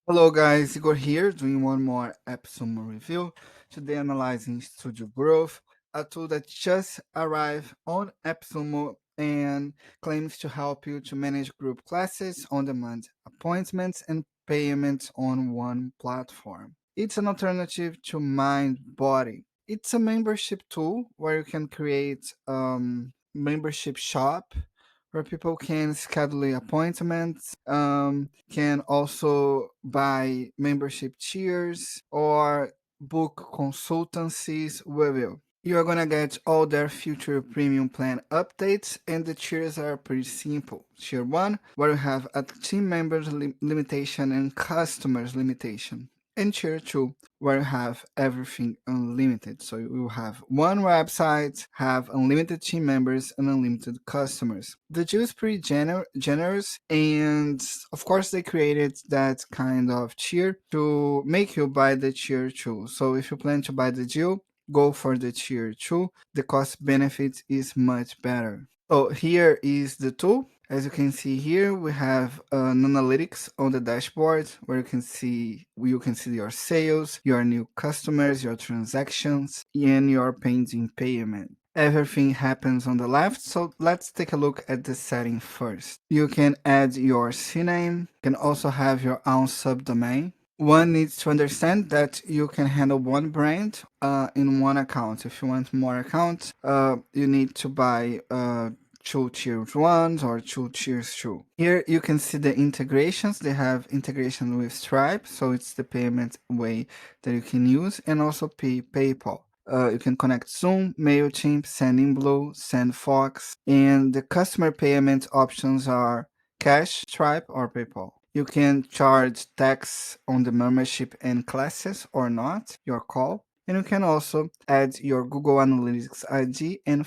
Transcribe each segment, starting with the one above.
Hello guys, Igor here doing one more AppSumo review. Today analyzing StudioGrowth, a tool that just arrived on AppSumo and claims to help you to manage group classes, on-demand appointments, and payments on one platform. It's an alternative to MindBody. It's a membership tool where you can create membership shop where people can schedule appointments, can also buy membership tiers or book consultancies with you. You are gonna get all their future premium plan updates, and the tiers are pretty simple. Tier 1, where you have a team members limitation and customers limitation. And tier 2, where you have everything unlimited. So you will have one website, have unlimited team members and unlimited customers. The deal is pretty generous, and of course they created that kind of tier to make you buy the tier 2. So if you plan to buy the deal, go for the tier 2. The cost benefit is much better. So here is the tool. As you can see here, we have an analytics on the dashboard where you can see your sales, your new customers, your transactions, and your pending payment. Everything happens on the left, so let's take a look at the setting first. You can add your CNAME, you can also have your own subdomain. One needs to understand that you can handle one brand in one account. If you want more accounts, you need to buy two tiers 1 or two tiers 2. Here you can see the integrations. They have integration with Stripe, so it's the payment way that you can use, and also PayPal. You can connect Zoom, MailChimp, Sendinblue, SendFox, and the customer payment options are Cash, Stripe, or PayPal. You can charge tax on the membership and classes or not, your call. And you can also add your Google Analytics ID and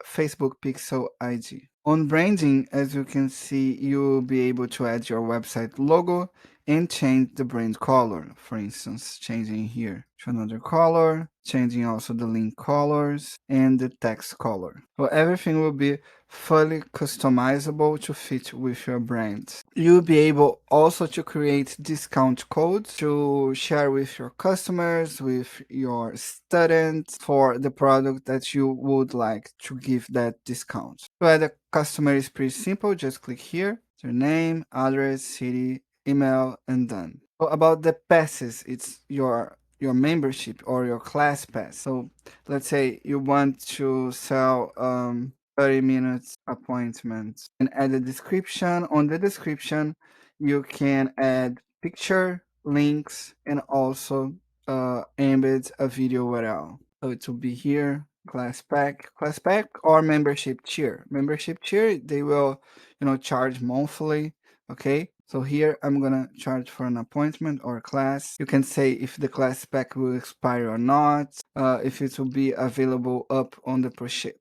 Facebook Pixel ID. On branding, as you can see, you'll be able to add your website logo and change the brand color. For instance, changing here to another color, changing also the link colors and the text color. So everything will be fully customizable to fit with your brand. You'll be able also to create discount codes to share with your customers, with your students for the product that you would like to give that discount. To add a customer is pretty simple. Just click here, your name, address, city, email, and done. So about the passes, it's your membership or your class pass. So let's say you want to sell 30 minutes appointments and add a description. On the description, you can add picture, links, and also embed a video URL. So it will be here, class pack or membership tier. Membership tier, they will, charge monthly. Okay, so here I'm gonna charge for an appointment or class. You can say if the class pack will expire or not, if it will be available up on the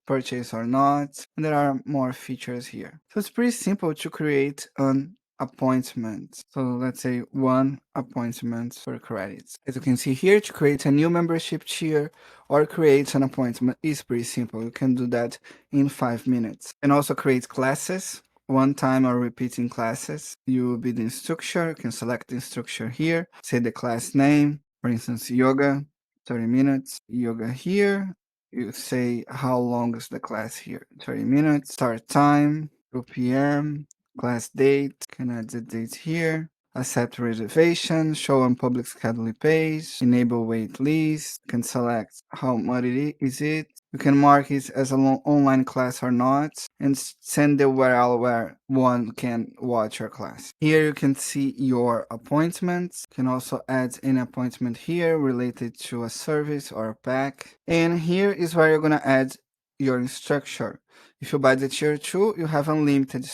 purchase or not, and there are more features here. So it's pretty simple to create an appointment. So let's say one appointment for credits. As you can see here, to create a new membership tier or create an appointment is pretty simple. You can do that in 5 minutes. And also create classes, one time or repeating classes. You will be the instructor. You can select the instructor here, say the class name, for instance, yoga, 30 minutes, yoga here. You say how long is the class here, 30 minutes, start time, 2 p.m., class date, can add the date here, accept reservation, show on public scheduling page, enable wait list, can select how much is it. You can mark it as an online class or not, and send the URL where one can watch your class. Here you can see your appointments. You can also add an appointment here related to a service or a pack. And here is where you're gonna add your instructor. If you buy the tier 2, you have unlimited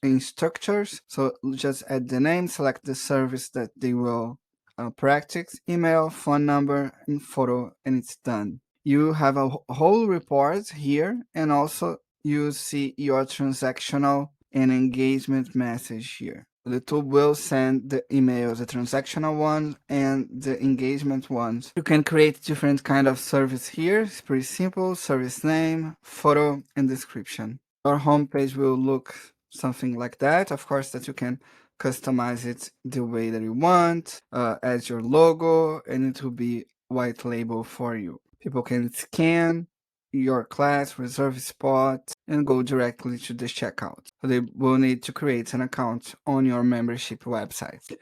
instructors. So just add the name, select the service that they will practice, email, phone number, and photo, and it's done. You have a whole report here, and also you see your transactional and engagement message here. The tool will send the emails, the transactional ones and the engagement ones. You can create different kind of service here. It's pretty simple. Service name, photo, and description. Our homepage will look something like that. Of course, that you can customize it the way that you want, add your logo, and it will be white label for you. People can scan your class, reserve a spot, and go directly to the checkout. So they will need to create an account on your membership website.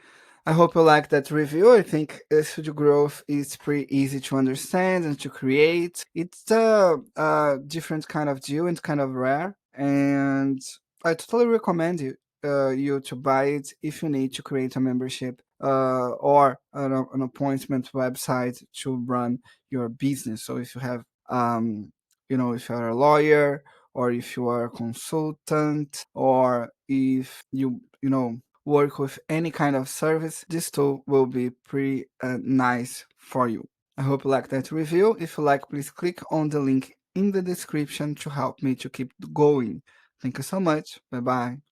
I hope you like that review. I think Studio Growth is pretty easy to understand and to create. It's a different kind of deal and kind of rare, and I totally recommend you to buy it if you need to create a membership or an appointment website to run your business. So if you have, if you are a lawyer, or if you are a consultant, or if you work with any kind of service, this tool will be pretty nice for you. I hope you like that review. If you like, please click on the link in the description to help me to keep going. Thank you so much. Bye bye.